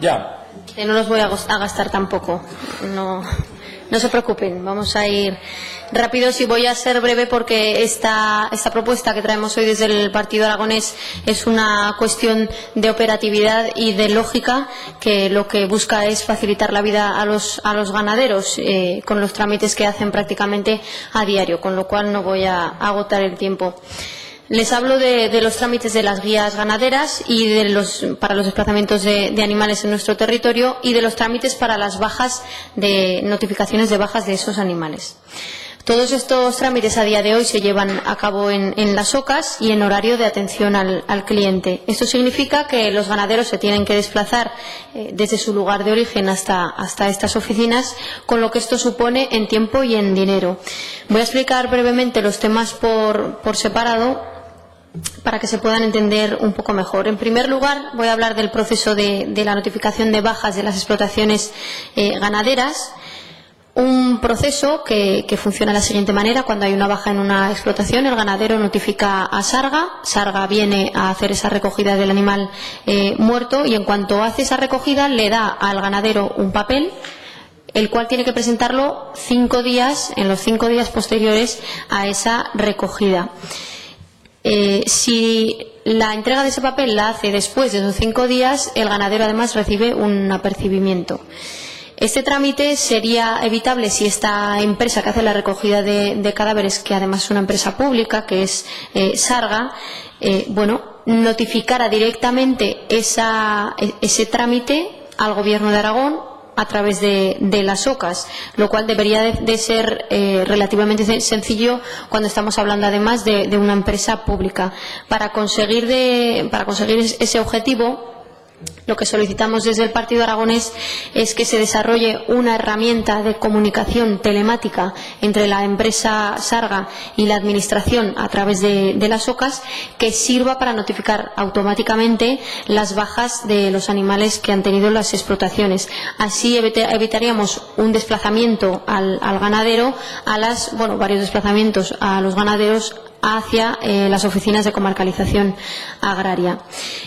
Ya. No los voy a gastar tampoco. No se preocupen, vamos a ir rápidos y voy a ser breve porque esta propuesta que traemos hoy desde el Partido Aragonés es una cuestión de operatividad y de lógica, que lo que busca es facilitar la vida a los ganaderos con los trámites que hacen prácticamente a diario, con lo cual no voy a agotar el tiempo. Les hablo de los trámites de las guías ganaderas y para los desplazamientos de animales en nuestro territorio, y de los trámites para las bajas de notificaciones de bajas de esos animales. Todos estos trámites a día de hoy se llevan a cabo en las OCAs y en horario de atención al cliente. Esto significa que los ganaderos se tienen que desplazar desde su lugar de origen hasta estas oficinas, con lo que esto supone en tiempo y en dinero. Voy a explicar brevemente los temas por separado, para que se puedan entender un poco mejor. En primer lugar, voy a hablar del proceso de la notificación de bajas de las explotaciones ganaderas. Un proceso que funciona de la siguiente manera: cuando hay una baja en una explotación, el ganadero notifica a Sarga. Sarga viene a hacer esa recogida del animal muerto, y en cuanto hace esa recogida le da al ganadero un papel, el cual tiene que presentarlo en los 5 días posteriores a esa recogida. Si la entrega de ese papel la hace después de esos 5 días, el ganadero además recibe un apercibimiento. Este trámite sería evitable si esta empresa que hace la recogida de cadáveres, que además es una empresa pública, que es Sarga, notificara directamente ese trámite al Gobierno de Aragón a través de las OCAs, lo cual debería de ser relativamente sencillo cuando estamos hablando además de una empresa pública. Para conseguir ese objetivo, lo que solicitamos desde el Partido Aragonés es que se desarrolle una herramienta de comunicación telemática entre la empresa Sarga y la Administración a través de las OCAs, que sirva para notificar automáticamente las bajas de los animales que han tenido las explotaciones. Así evitaríamos un desplazamiento al ganadero, varios desplazamientos a los ganaderos hacia las oficinas de comarcalización agraria.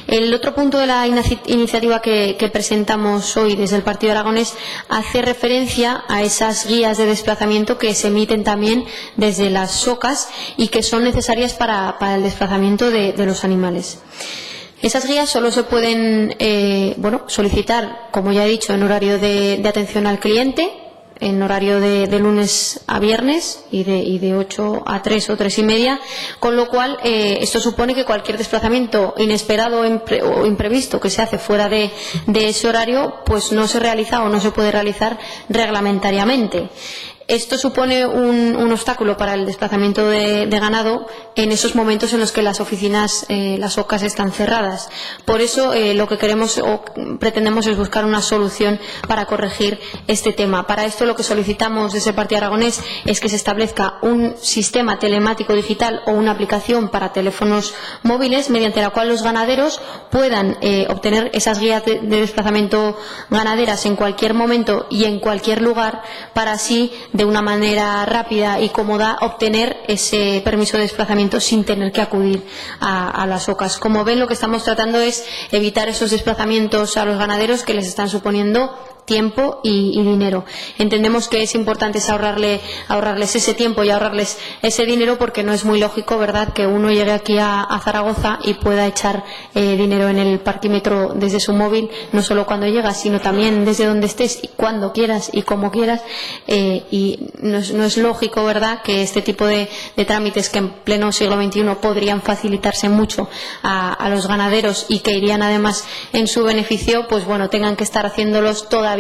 El otro punto de la iniciativa que presentamos hoy desde el Partido Aragonés hace referencia a esas guías de desplazamiento que se emiten también desde las SOCAs y que son necesarias para el desplazamiento de los animales. Esas guías solo se pueden solicitar, como ya he dicho, en horario de atención al cliente, en horario de lunes a viernes y de 8 a 3 o 3:30, con lo cual esto supone que cualquier desplazamiento inesperado o imprevisto que se hace fuera de ese horario pues no se realiza o no se puede realizar reglamentariamente. Esto supone un obstáculo para el desplazamiento de ganado en esos momentos en los que las oficinas, las OCAs, están cerradas. Por eso lo que queremos o pretendemos es buscar una solución para corregir este tema. Para esto lo que solicitamos desde el Partido Aragonés es que se establezca un sistema telemático digital o una aplicación para teléfonos móviles mediante la cual los ganaderos puedan obtener esas guías de desplazamiento ganaderas en cualquier momento y en cualquier lugar, para así de una manera rápida y cómoda obtener ese permiso de desplazamiento sin tener que acudir a las OCAs. Como ven, lo que estamos tratando es evitar esos desplazamientos a los ganaderos que les están suponiendo tiempo y dinero. Entendemos que es importante ahorrarles ese tiempo y ahorrarles ese dinero, porque no es muy lógico, ¿verdad?, que uno llegue aquí a Zaragoza y pueda echar dinero en el parquímetro desde su móvil, no solo cuando llegas, sino también desde donde estés y cuando quieras y como quieras, y no es lógico, ¿verdad?, que este tipo de trámites que en pleno siglo XXI podrían facilitarse mucho a los ganaderos y que irían además en su beneficio, pues bueno, tengan que estar haciéndolos todavía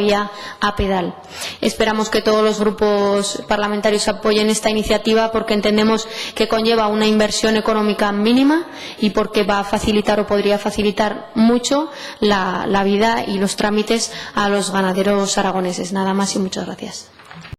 a pedal. Esperamos que todos los grupos parlamentarios apoyen esta iniciativa, porque entendemos que conlleva una inversión económica mínima y porque va a facilitar o podría facilitar mucho la vida y los trámites a los ganaderos aragoneses. Nada más y muchas gracias.